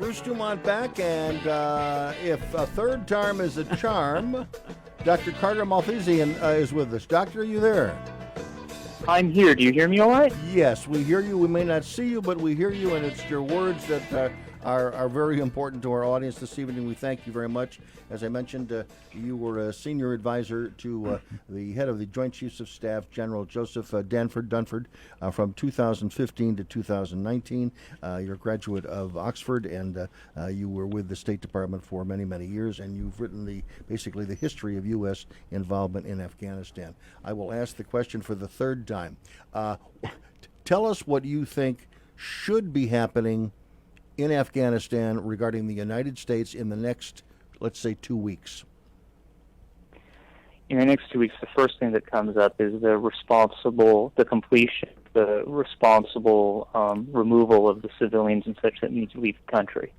Bruce DuMont back, and if a third time is a charm, Dr. Carter Malthusian is with us. Doctor, are you there? I'm here. Do you hear me all right? Yes, we hear you. We may not see you, but we hear you, and it's your words that are very important to our audience this evening. We thank you very much. As I mentioned, you were a senior advisor to the head of the Joint Chiefs of Staff, General Joseph Dunford, from 2015 to 2019. You're a graduate of Oxford, and you were with the State Department for many, many years, and you've written basically the history of U.S. involvement in Afghanistan. I will ask the question for the third time. Tell us what you think should be happening in Afghanistan regarding the United States in the next, let's say, 2 weeks. In the next 2 weeks, the first thing that comes up is the responsible removal of the civilians and such that need to leave the country.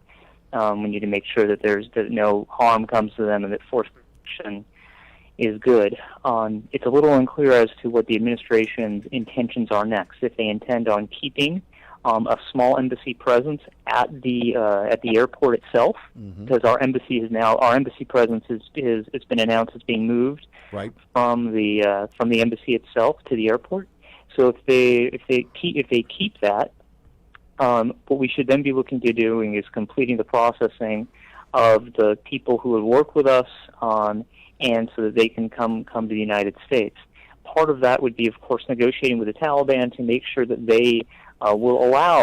We need to make sure that that no harm comes to them and that forced protection is good. It's a little unclear as to what the administration's intentions are next. If they intend on keeping a small embassy presence at the airport itself, because our embassy presence it's been announced as being moved from the embassy itself to the airport. So if they keep that, what we should then be looking to doing is completing the processing of the people who would work with us, and so that they can come to the United States. Part of that would be, of course, negotiating with the Taliban to make sure that they will allow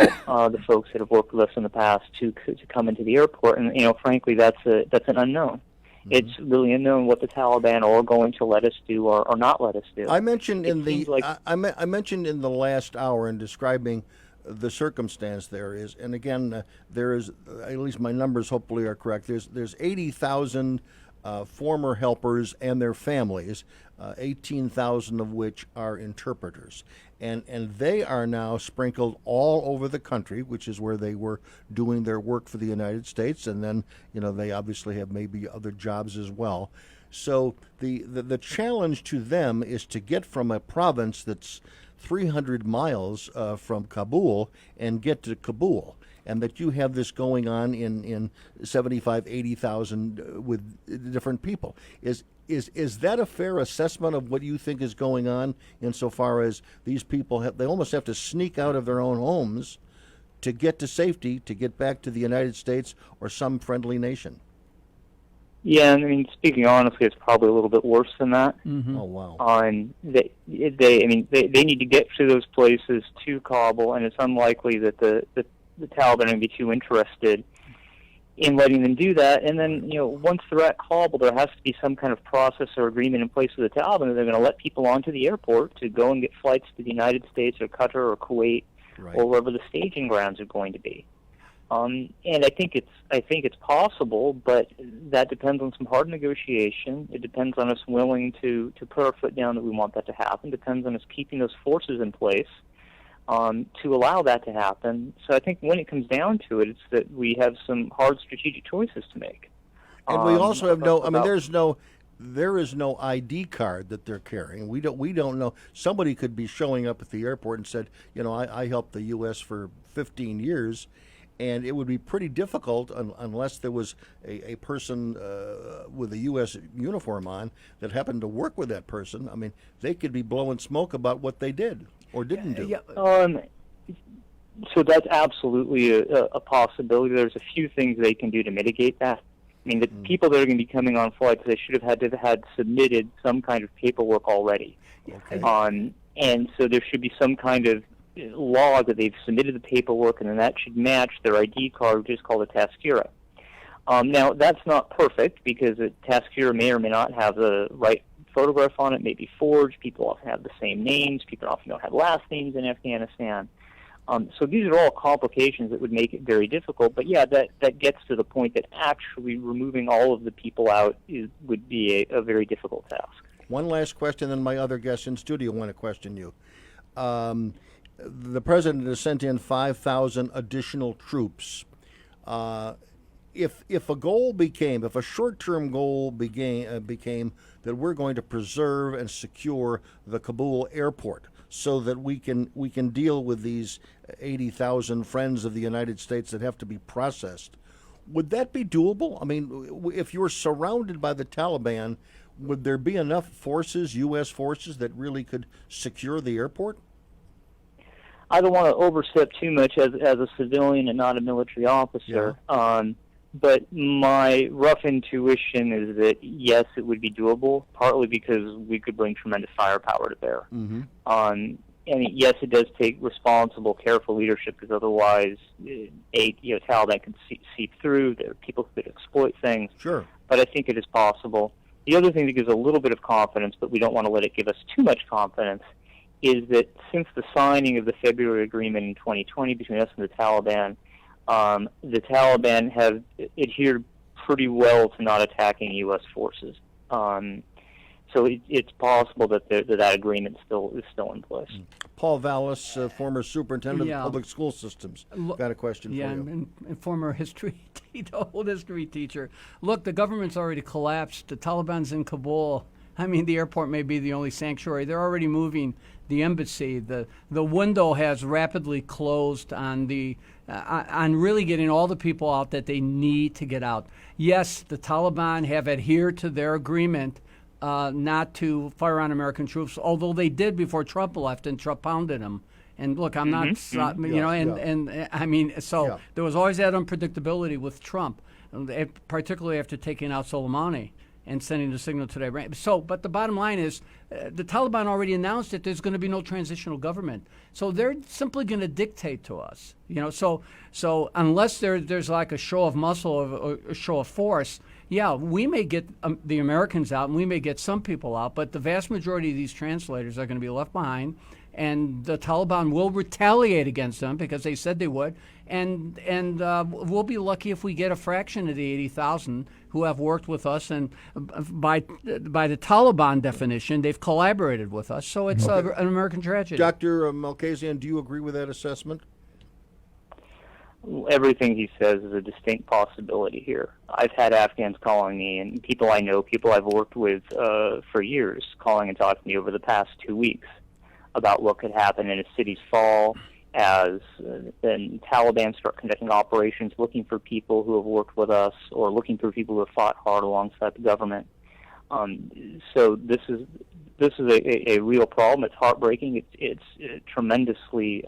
the folks that have worked with us in the past to come into the airport. And frankly, that's an unknown. It's really unknown what the Taliban are going to let us do or not let us do. I mentioned I mentioned in the last hour in describing the circumstance there is, and again, there is, at least my numbers hopefully are correct. There's 80,000 former helpers and their families, 18,000 of which are interpreters. And they are now sprinkled all over the country, which is where they were doing their work for the United States. And then, they obviously have maybe other jobs as well. So the challenge to them is to get from a province that's 300 miles from Kabul and get to Kabul. And that you have this going on in 75, 80,000 with different people. Is that a fair assessment of what you think is going on insofar as these people they almost have to sneak out of their own homes to get to safety, to get back to the United States or some friendly nation? Yeah, speaking honestly, it's probably a little bit worse than that. Oh, wow. They need to get to those places to Kabul, and it's unlikely that the Taliban are going to be too interested in letting them do that. And then, once they're at Kabul, there has to be some kind of process or agreement in place with the Taliban that they're going to let people onto the airport to go and get flights to the United States or Qatar or Kuwait or wherever the staging grounds are going to be. And I think it's possible, but that depends on some hard negotiation. It depends on us willing to put our foot down that we want that to happen. It depends on us keeping those forces in place to allow that to happen. So I think when it comes down to it, it's that we have some hard strategic choices to make. And we also have there is no ID card that they're carrying. We don't know. Somebody could be showing up at the airport and said, I helped the U.S. for 15 years, and it would be pretty difficult unless there was a person with a U.S. uniform on that happened to work with that person. They could be blowing smoke about what they did or didn't do. So that's absolutely a possibility. There's a few things they can do to mitigate that. The people that are going to be coming on flights, they should have had submitted some kind of paperwork already. Okay. And so there should be some kind of log that they've submitted the paperwork, and then that should match their ID card, which is called a Tazkira. Now, that's not perfect because a Tazkira may or may not have the right photograph on it, may be forged. People often have the same names. People often don't have last names in Afghanistan. So these are all complications that would make it very difficult. But yeah, that gets to the point that actually removing all of the people out would be a very difficult task. One last question, then my other guests in studio want to question you. The president has sent in 5,000 additional troops. If a short-term goal became that we're going to preserve and secure the Kabul airport so that we can deal with these 80,000 friends of the United States that have to be processed, Would that be doable? I mean, if you're surrounded by the Taliban, would there be enough forces, U.S. forces, that really could secure the airport? I don't want to overstep too much as a civilian and not a military officer. Yeah. But my rough intuition is that, yes, it would be doable, partly because we could bring tremendous firepower to bear. Mm-hmm. And yes, it does take responsible, careful leadership, because otherwise, Taliban can seep through. There are people who could exploit things. Sure. But I think it is possible. The other thing that gives a little bit of confidence, but we don't want to let it give us too much confidence, is that since the signing of the February agreement in 2020 between us and the Taliban have adhered pretty well to not attacking U.S. forces. So it's possible that that agreement is still in place. Paul Vallis, former superintendent of public school systems, got a question for you. And former old history teacher. Look, the government's already collapsed. The Taliban's in Kabul. I mean, the airport may be the only sanctuary. They're already moving the embassy. The window has rapidly closed on on really getting all the people out that they need to get out. Yes, the Taliban have adhered to their agreement not to fire on American troops, although they did before Trump left, and Trump pounded them. And look, I'm not, I mean, so there was always that unpredictability with Trump, particularly after taking out Soleimani and sending the signal to Iran. So, but the bottom line is, the Taliban already announced that there's going to be no transitional government. So they're simply going to dictate to us. So unless there's like a show of muscle or a show of force, we may get the Americans out and we may get some people out, but the vast majority of these translators are going to be left behind, and the Taliban will retaliate against them because they said they would, and we'll be lucky if we get a fraction of the 80,000 who have worked with us, and by the Taliban definition, they've collaborated with us. So it's an American tragedy. Dr. Malkasian, do you agree with that assessment? Everything he says is a distinct possibility here. I've had Afghans calling me, and people I know, people I've worked with for years, calling and talking to me over the past 2 weeks about what could happen in a city's fall as the Taliban start conducting operations looking for people who have worked with us or looking for people who have fought hard alongside the government. So this is a real problem. It's heartbreaking. It's tremendously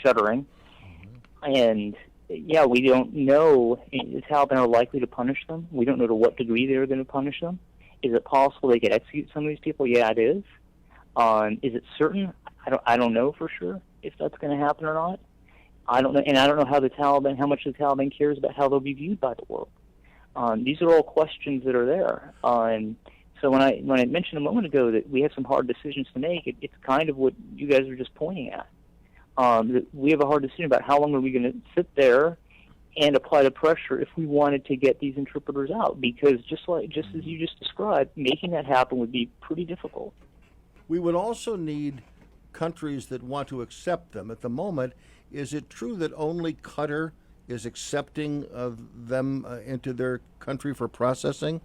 shuddering. And we don't know. The Taliban are likely to punish them. We don't know to what degree they're going to punish them. Is it possible they could execute some of these people? Yeah, it is. Is it certain? I don't know for sure if that's going to happen or not. I don't know, and I don't know how much the Taliban cares about how they'll be viewed by the world. These are all questions that are there. So when I mentioned a moment ago that we have some hard decisions to make, it's kind of what you guys were just pointing at. We have a hard decision about how long are we going to sit there and apply the pressure if we wanted to get these interpreters out, because just as you just described, making that happen would be pretty difficult. We would also need countries that want to accept them. At the moment, is it true that only Qatar is accepting them into their country for processing?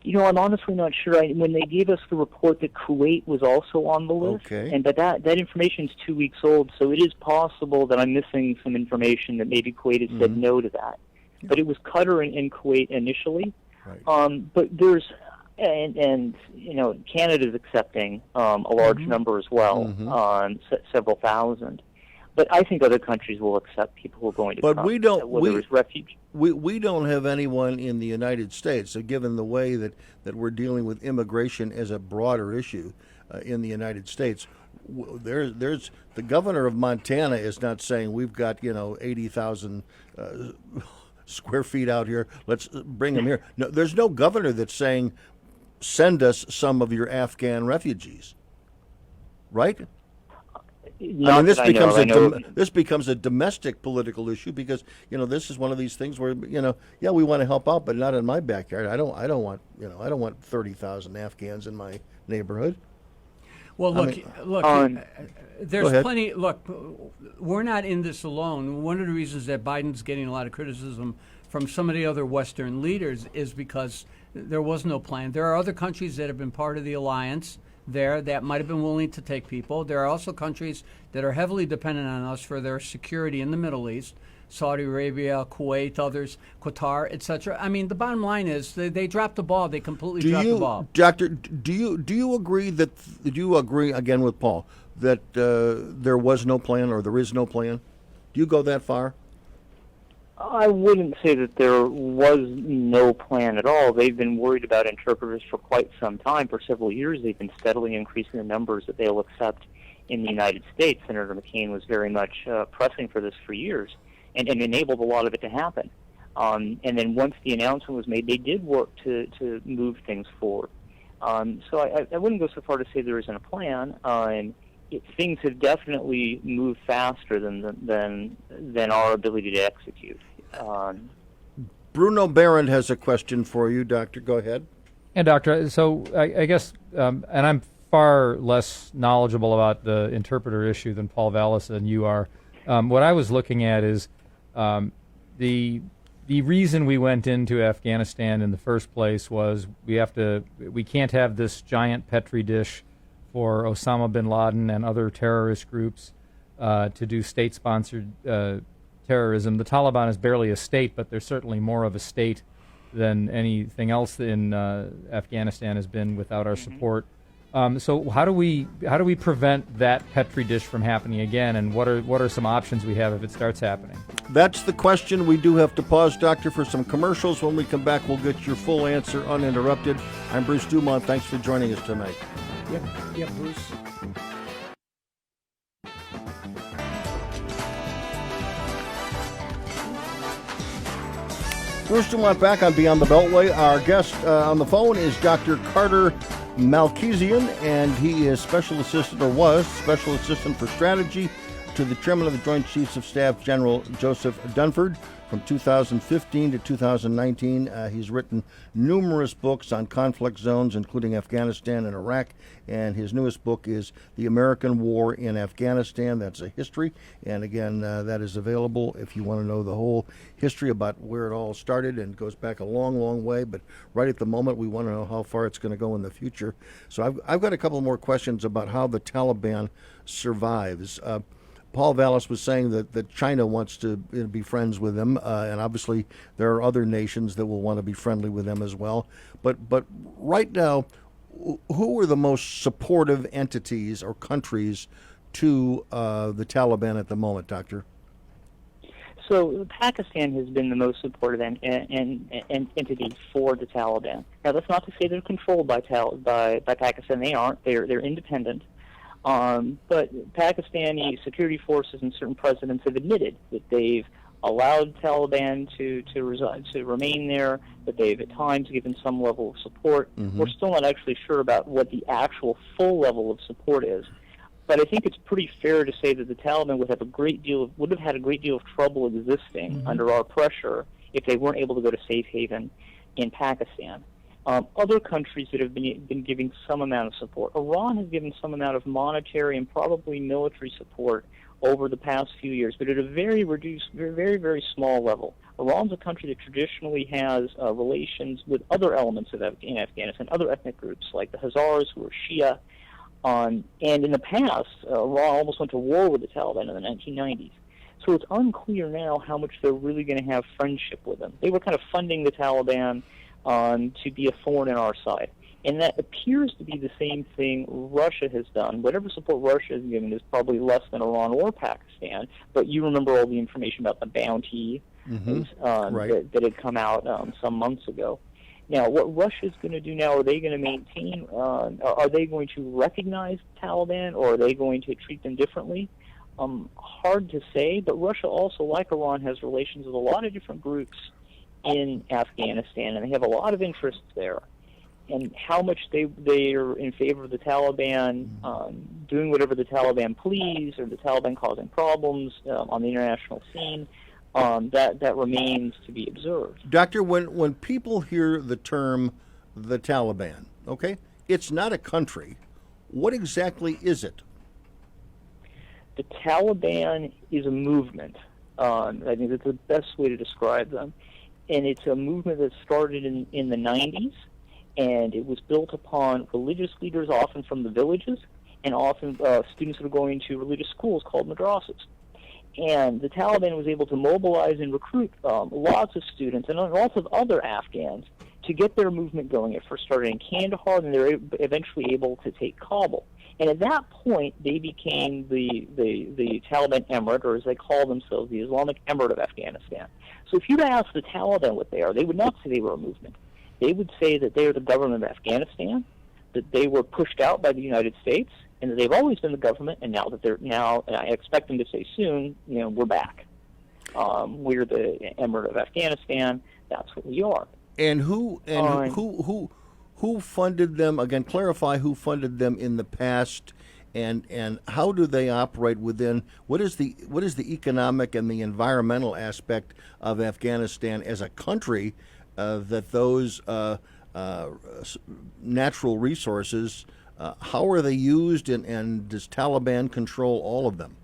I'm honestly not sure. When they gave us the report that Kuwait was also on the list, but that information is 2 weeks old, so it is possible that I'm missing some information that maybe Kuwait has said no to that. Yeah. But it was Qatar and Kuwait initially. Right. But there's Canada's accepting a large number as well, several thousand. But I think other countries will accept people who are going to come. But we don't. Whether it's refuge. We don't have anyone in the United States. So given the way that we're dealing with immigration as a broader issue in the United States, there's the governor of Montana is not saying we've got 80,000 square feet out here. Let's bring them here. No, there's no governor that's saying send us some of your Afghan refugees, right? This becomes a domestic political issue because this is one of these things where we want to help out, but not in my backyard. I don't want 30,000 Afghans in my neighborhood. Well, there's plenty. Look, we're not in this alone. One of the reasons that Biden's getting a lot of criticism from some of the other Western leaders is because there was no plan. There are other countries that have been part of the alliance there that might have been willing to take people. There are also countries that are heavily dependent on us for their security in the Middle East. Saudi Arabia, Kuwait, others, Qatar, etc. I mean, the bottom line is they dropped the ball. They completely dropped the ball. Doctor, do you agree again with Paul that there was no plan or there is no plan? Do you go that far? I wouldn't say that there was no plan at all. They've been worried about interpreters for quite some time. For several years, they've been steadily increasing the numbers that they'll accept in the United States. Senator McCain was very much pressing for this for years and enabled a lot of it to happen. And then once the announcement was made, they did work to move things forward. So I wouldn't go so far to say there isn't a plan. Things have definitely moved faster than our ability to execute. Bruno Barron has a question for you, Doctor. Go ahead. And Doctor, so I guess, and I'm far less knowledgeable about the interpreter issue than Paul Vallis and you are. What I was looking at is the reason we went into Afghanistan in the first place was we can't have this giant petri dish for Osama bin Laden and other terrorist groups to do state-sponsored terrorism. The Taliban is barely a state, but they're certainly more of a state than anything else in Afghanistan has been without our support. So how do we prevent that petri dish from happening again, and what are some options we have if it starts happening? That's the question. We do have to pause, Doctor, for some commercials. When we come back, we'll get your full answer uninterrupted. I'm Bruce DuMont. Thanks for joining us tonight. Yep, Bruce. Bruce DuMont back on Beyond the Beltway. Our guest on the phone is Dr. Carter Malkesian, and he is was Special Assistant for Strategy to the Chairman of the Joint Chiefs of Staff, General Joseph Dunford. From 2015 to 2019, he's written numerous books on conflict zones, including Afghanistan and Iraq, and his newest book is The American War in Afghanistan. That's a history, and again, that is available if you want to know the whole history about where it all started, and goes back a long, long way, but right at the moment, we want to know how far it's going to go in the future. So I've got a couple more questions about how the Taliban survives. Paul Vallis was saying that China wants to be friends with them, and obviously there are other nations that will want to be friendly with them as well. But right now, who are the most supportive entities or countries to the Taliban at the moment, Doctor? So Pakistan has been the most supportive entity for the Taliban. Now, that's not to say they're controlled by Pakistan. They aren't. They're independent. But Pakistani security forces and certain presidents have admitted that they've allowed Taliban to remain there, that they've at times given some level of support. Mm-hmm. We're still not actually sure about what the actual full level of support is. But I think it's pretty fair to say that the Taliban would have had a great deal of trouble existing mm-hmm. under our pressure if they weren't able to go to safe haven in Pakistan. Other countries that have been giving some amount of support. Iran has given some amount of monetary and probably military support over the past few years, but at a very reduced, very, very small level. Iran's a country that traditionally has relations with other elements in Afghanistan, other ethnic groups like the Hazars, who are Shia. And in the past, Iran almost went to war with the Taliban in the 1990s. So it's unclear now how much they're really going to have friendship with them. They were kind of funding the Taliban to be a thorn in our side. And that appears to be the same thing Russia has done. Whatever support Russia has given is probably less than Iran or Pakistan, but you remember all the information about the bounty mm-hmm. Right. that had come out some months ago. Now, what Russia is going to do now, are they going to maintain, are they going to recognize Taliban, or are they going to treat them differently? Hard to say, but Russia also, like Iran, has relations with a lot of different groups in Afghanistan, and they have a lot of interests there. And how much they are in favor of the Taliban doing whatever the Taliban please, or the Taliban causing problems on the international scene, that remains to be observed. Doctor, when people hear the term the Taliban, okay, it's not a country. What exactly is it? The Taliban is a movement. I think that's the best way to describe them. And it's a movement that started in the 90s. and it was built upon religious leaders, often from the villages, and often students that are going to religious schools called madrasas. And the Taliban was able to mobilize and recruit lots of students and lots of other Afghans to get their movement going. It first started in Kandahar, and they were eventually able to take Kabul. And at that point, they became the Taliban Emirate, or as they call themselves, the Islamic Emirate of Afghanistan. So if you'd ask the Taliban what they are, they would not say they were a movement. They would say that they are the government of Afghanistan, that they were pushed out by the United States, and that they've always been the government, and now that they're now, and I expect them to say soon, we're back. We're the Emirate of Afghanistan. That's what we are. And who funded them? Again, clarify who funded them in the past, and how do they operate within? What is the economic and the environmental aspect of Afghanistan as a country that those natural resources? How are they used, and does Taliban control all of them?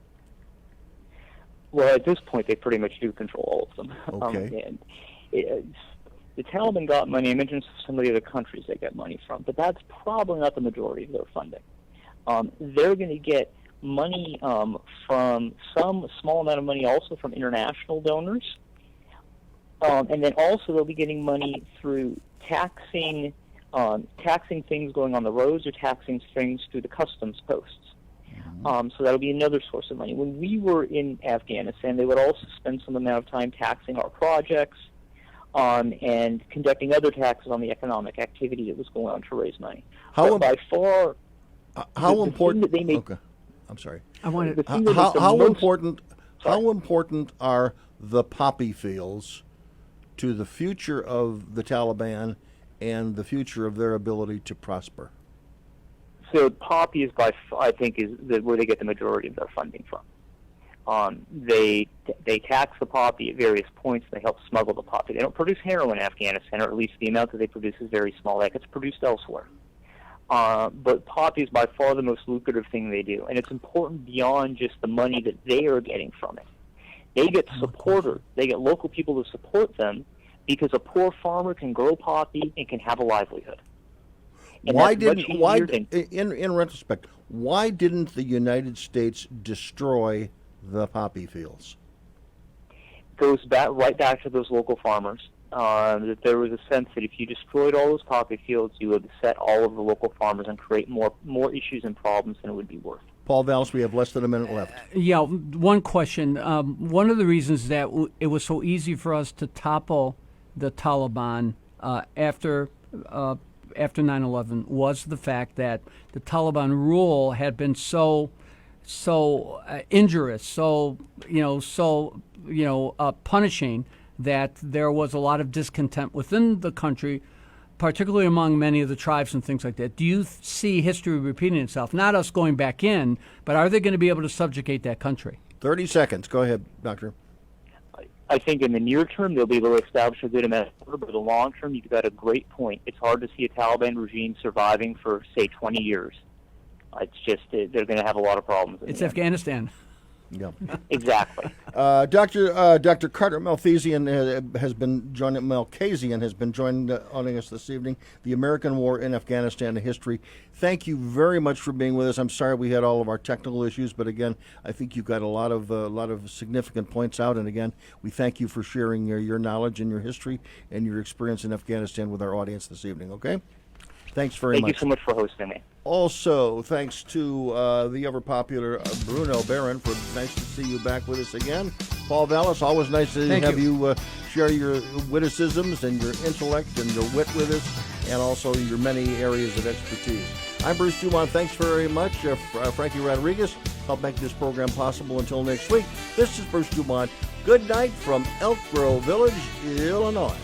Well, at this point, they pretty much do control all of them. Okay. The Taliban got money. I mentioned some of the other countries they get money from, but that's probably not the majority of their funding. They're going to get money from some small amount of money also from international donors, and then also they'll be getting money through taxing things going on the roads or taxing things through the customs posts. So that'll be another source of money. When we were in Afghanistan, they would also spend some amount of time taxing our projects and conducting other taxes on the economic activity that was going on to raise money. How important? Okay, I'm sorry. How important are the poppy fields to the future of the Taliban and the future of their ability to prosper? So poppy is I think where they get the majority of their funding from. They tax the poppy at various points. They help smuggle the poppy. They don't produce heroin in Afghanistan, or at least the amount that they produce is very small. That gets produced elsewhere. But poppy is by far the most lucrative thing they do, and it's important beyond just the money that they are getting from it. They get supporters. They get local people to support them, because a poor farmer can grow poppy and can have a livelihood. And in retrospect, why didn't the United States destroy the poppy fields? Goes right back to those local farmers. That there was a sense that if you destroyed all those poppy fields, you would set all of the local farmers and create more issues and problems than it would be worth. Paul Vallis, we have less than a minute left. Yeah, one question. One of the reasons that it was so easy for us to topple the Taliban after 9/11 was the fact that the Taliban rule had been so injurious, punishing, that there was a lot of discontent within the country, particularly among many of the tribes and things like that. Do you see history repeating itself? Not us going back in, but are they going to be able to subjugate that country? 30 seconds. Go ahead, Doctor. I think in the near term, they'll be able to establish a good amount of order, but in the long term, you've got a great point. It's hard to see a Taliban regime surviving for, say, 20 years. It's just they're going to have a lot of problems. It's Afghanistan. Yeah, exactly. Dr. Carter Malkasian has been joining us this evening. The American War in Afghanistan: A History. Thank you very much for being with us. I'm sorry we had all of our technical issues, but again, I think you got a lot of significant points out. And again, we thank you for sharing your knowledge and your history and your experience in Afghanistan with our audience this evening. Okay. Thanks very much. Thank you so much for hosting me. Also, thanks to the ever-popular Bruno Barron. Nice to see you back with us again. Paul Vallis, always nice to have you share your witticisms and your intellect and your wit with us, and also your many areas of expertise. I'm Bruce DuMont. Thanks very much. Frankie Rodriguez helped make this program possible. Until next week, this is Bruce DuMont. Good night from Elk Grove Village, Illinois.